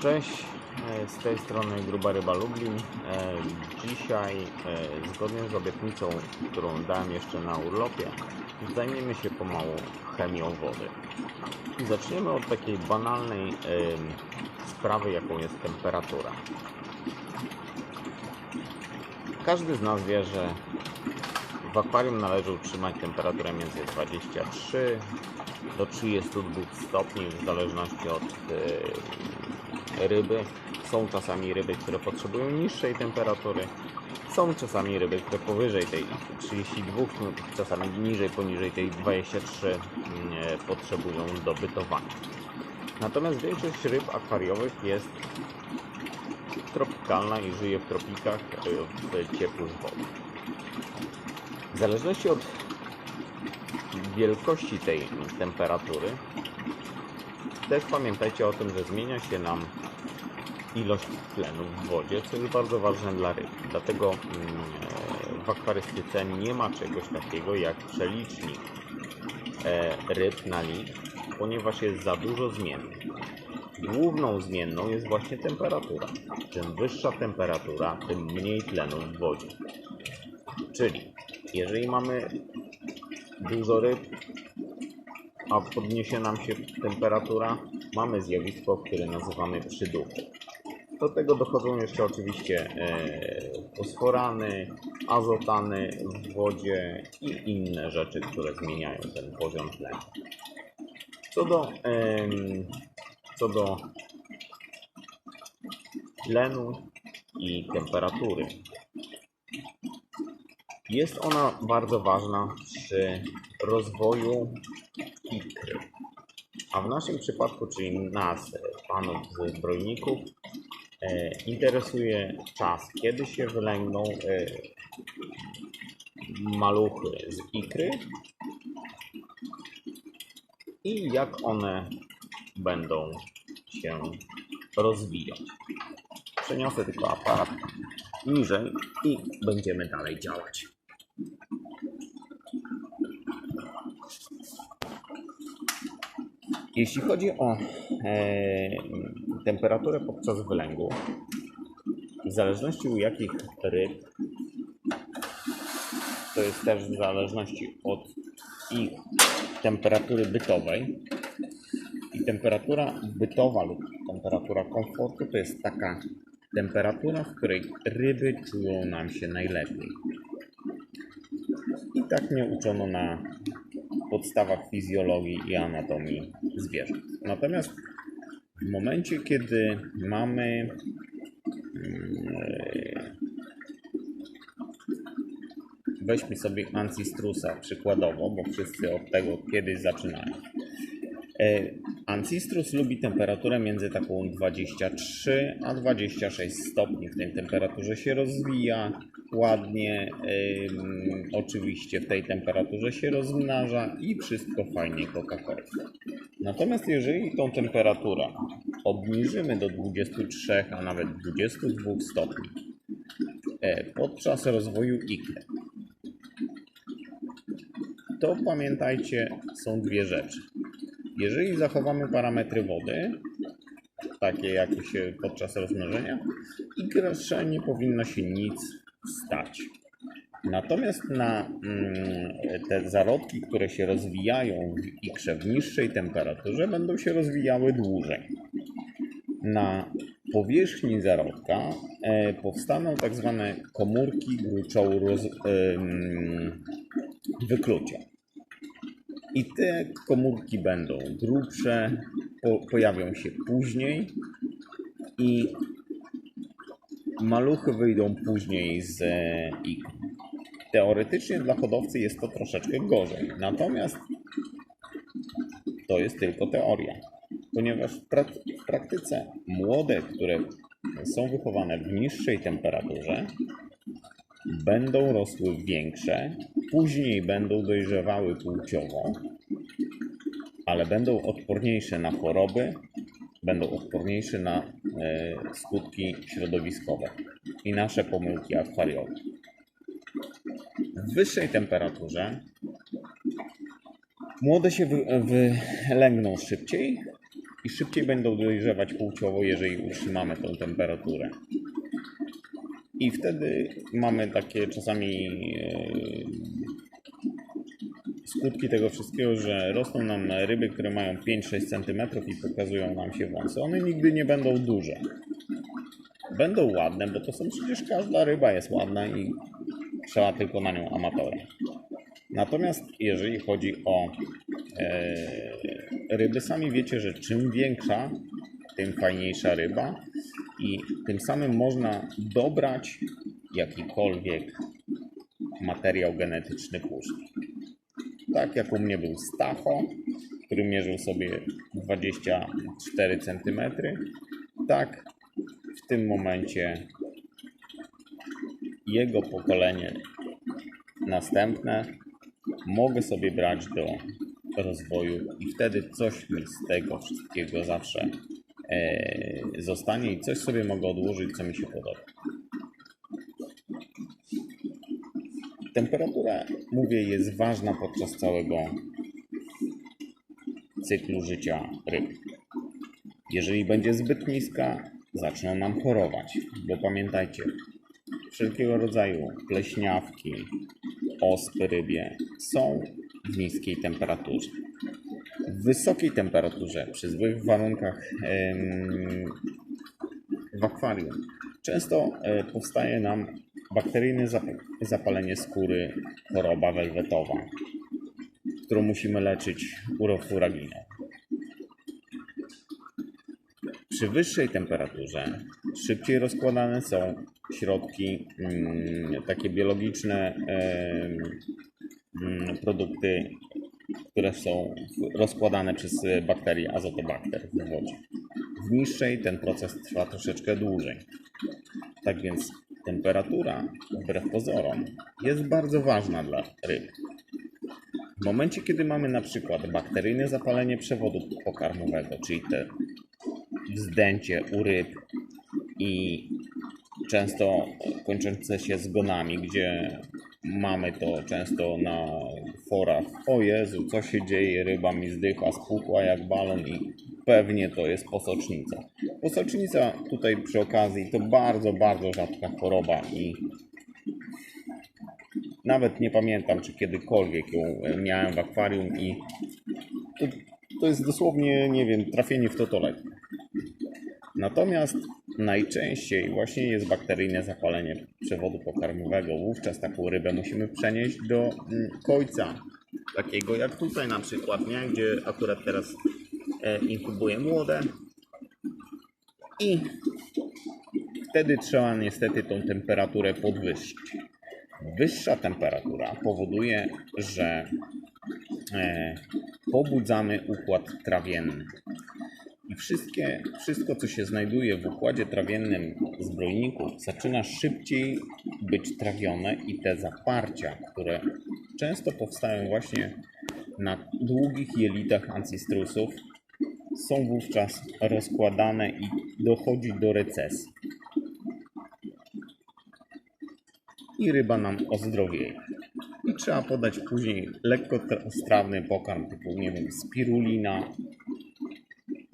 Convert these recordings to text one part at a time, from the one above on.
Cześć, z tej strony Gruba Ryba Lublin. Dzisiaj, zgodnie z obietnicą, którą dałem jeszcze na urlopie, zajmiemy się pomału chemią wody. I zaczniemy od takiej banalnej sprawy, jaką jest temperatura. Każdy z nas wie, że w akwarium należy utrzymać temperaturę między 23 do 32 stopni, w zależności od ryby. Są czasami ryby, które potrzebują niższej temperatury. Są czasami ryby, które powyżej tej 32, czasami niżej, poniżej tej 23 potrzebują do bytowania. Natomiast większość ryb akwariowych jest tropikalna i żyje w tropikach, w ciepłych wodach. W zależności od wielkości tej temperatury też pamiętajcie o tym, że zmienia się nam ilość tlenu w wodzie, co jest bardzo ważne dla ryb. Dlatego w akwarystyce nie ma czegoś takiego jak przelicznik ryb na litr, ponieważ jest za dużo zmiennych. Główną zmienną jest właśnie temperatura. Czym wyższa temperatura, tym mniej tlenu w wodzie. Czyli jeżeli mamy dużo ryb, a podniesie nam się temperatura, mamy zjawisko, które nazywamy przyduchy. Do tego dochodzą jeszcze oczywiście fosforany, azotany w wodzie i inne rzeczy, które zmieniają ten poziom tlenu. Co do tlenu i temperatury, jest ona bardzo ważna przy rozwoju ikry. A w naszym przypadku, czyli nas, panów ze zbrojników, interesuje czas, kiedy się wylęgną maluchy z ikry i jak one będą się rozwijać. Przeniosę tylko aparat niżej i będziemy dalej działać. Jeśli chodzi o temperaturę podczas wylęgu, w zależności u jakich ryb, to jest też w zależności od ich temperatury bytowej. I temperatura bytowa lub temperatura komfortu to jest taka temperatura, w której ryby czują nam się najlepiej. I tak mnie uczono na podstawach fizjologii i anatomii zwierząt. Natomiast w momencie, kiedy mamy weźmy sobie Ancistrusa przykładowo, bo wszyscy od tego kiedyś zaczynają. Ancistrus lubi temperaturę między taką 23 a 26 stopni. W tej temperaturze się rozwija ładnie, oczywiście w tej temperaturze się rozmnaża i wszystko fajnie Coca-Cola. Natomiast jeżeli tą temperaturę obniżymy do 23, a nawet 22 stopni podczas rozwoju ikry, to pamiętajcie, są dwie rzeczy. Jeżeli zachowamy parametry wody, takie jak się podczas rozmnożenia, ikrze nie powinno się nic stać. Natomiast na te zarodki, które się rozwijają w ikrze w niższej temperaturze, będą się rozwijały dłużej. Na powierzchni zarodka powstaną tak zwane komórki gruczołu wyklucia. I te komórki będą grubsze, pojawią się później i maluchy wyjdą później z ikry. Teoretycznie dla hodowcy jest to troszeczkę gorzej, natomiast to jest tylko teoria, ponieważ w praktyce młode, które są wychowane w niższej temperaturze, będą rosły większe, później będą dojrzewały płciowo, ale będą odporniejsze na choroby, będą odporniejsze na skutki środowiskowe i nasze pomyłki akwariowe. W wyższej temperaturze młode się wylęgną szybciej, i szybciej będą dojrzewać płciowo, jeżeli utrzymamy tą temperaturę. I wtedy mamy takie czasami skutki tego wszystkiego, że rosną nam ryby, które mają 5-6 cm i pokazują nam się wąsy. One nigdy nie będą duże. Będą ładne, bo to są przecież każda ryba jest ładna i trzeba tylko na nią amatora. Natomiast jeżeli chodzi o ryby, sami wiecie, że czym większa, tym fajniejsza ryba i tym samym można dobrać jakikolwiek materiał genetyczny puszki. Tak jak u mnie był Stacho, który mierzył sobie 24 cm, tak w tym momencie jego pokolenie następne mogę sobie brać do rozwoju i wtedy coś mi z tego wszystkiego zawsze zostanie i coś sobie mogę odłożyć, co mi się podoba. Temperatura, mówię, jest ważna podczas całego cyklu życia ryb. Jeżeli będzie zbyt niska, zaczną nam chorować, bo pamiętajcie, wszelkiego rodzaju pleśniawki, ospy rybie są w niskiej temperaturze. W wysokiej temperaturze, przy złych warunkach w akwarium, często powstaje nam bakteryjne zapalenie skóry, choroba welwetowa, którą musimy leczyć urofuraginą. Przy wyższej temperaturze szybciej rozkładane są środki, takie biologiczne produkty, które są rozkładane przez bakterie azotobakter w wodzie. W niższej ten proces trwa troszeczkę dłużej. Tak więc temperatura, wbrew pozorom, jest bardzo ważna dla ryb. W momencie, kiedy mamy na przykład bakteryjne zapalenie przewodu pokarmowego, czyli te wzdęcie u ryb i często kończące się zgonami, gdzie mamy to często na forach. O Jezu, co się dzieje? Ryba mi zdycha, spuchła jak balon i pewnie to jest posocznica. Posocznica tutaj przy okazji to bardzo, bardzo rzadka choroba i nawet nie pamiętam, czy kiedykolwiek ją miałem w akwarium i to jest dosłownie, nie wiem, trafienie w totolek. Natomiast najczęściej właśnie jest bakteryjne zapalenie przewodu pokarmowego. Wówczas taką rybę musimy przenieść do kojca, takiego jak tutaj na przykład, nie? Gdzie akurat teraz inkubuję młode. I wtedy trzeba niestety tą temperaturę podwyższyć. Wyższa temperatura powoduje, że pobudzamy układ trawienny. I wszystko, co się znajduje w układzie trawiennym zbrojników, zaczyna szybciej być trawione i te zaparcia, które często powstają właśnie na długich jelitach ancystrusów, są wówczas rozkładane i dochodzi do recesji. I ryba nam ozdrowieje. I trzeba podać później lekkostrawny pokarm typu, nie wiem, spirulina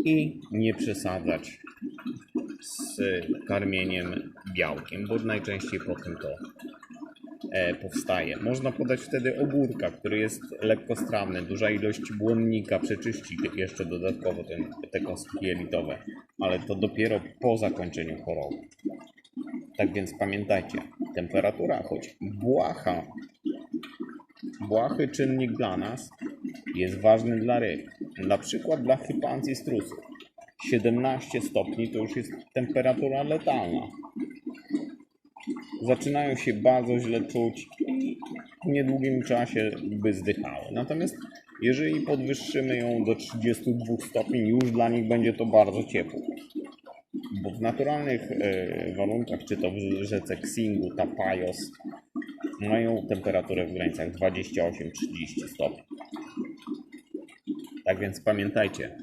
i nie przesadzać z karmieniem białkiem, bo najczęściej po tym to powstaje. Można podać wtedy ogórka, który jest lekkostrawny, duża ilość błonnika przeczyści jeszcze dodatkowo te kostki jelitowe, ale to dopiero po zakończeniu choroby. Tak więc pamiętajcie, temperatura, choć błahy czynnik dla nas, jest ważny dla ryb. Na przykład dla hypancystrusów. 17 stopni to już jest temperatura letalna. Zaczynają się bardzo źle czuć i w niedługim czasie by zdychały. Natomiast jeżeli podwyższymy ją do 32 stopni, już dla nich będzie to bardzo ciepło. Bo w naturalnych warunkach, czy to w rzece Xingu, Tapajos, mają temperaturę w granicach 28-30 stopni. Tak więc pamiętajcie,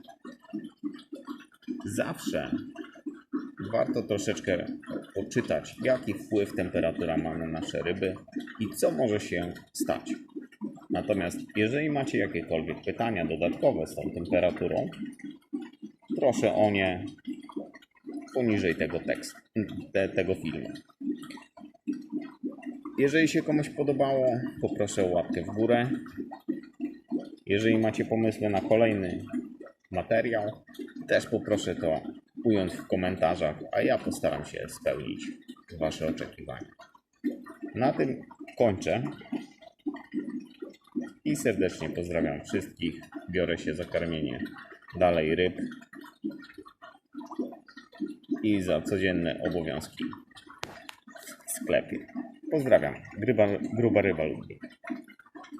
zawsze warto troszeczkę poczytać, jaki wpływ temperatura ma na nasze ryby i co może się stać. Natomiast jeżeli macie jakiekolwiek pytania dodatkowe z tą temperaturą, proszę o nie poniżej tego tekstu, tego filmu. Jeżeli się komuś podobało, poproszę o łapkę w górę. Jeżeli macie pomysły na kolejny materiał, też poproszę to ująć w komentarzach, a ja postaram się spełnić Wasze oczekiwania. Na tym kończę i serdecznie pozdrawiam wszystkich. Biorę się za karmienie dalej ryb i za codzienne obowiązki w sklepie. Pozdrawiam, gruba ryba Ludwik.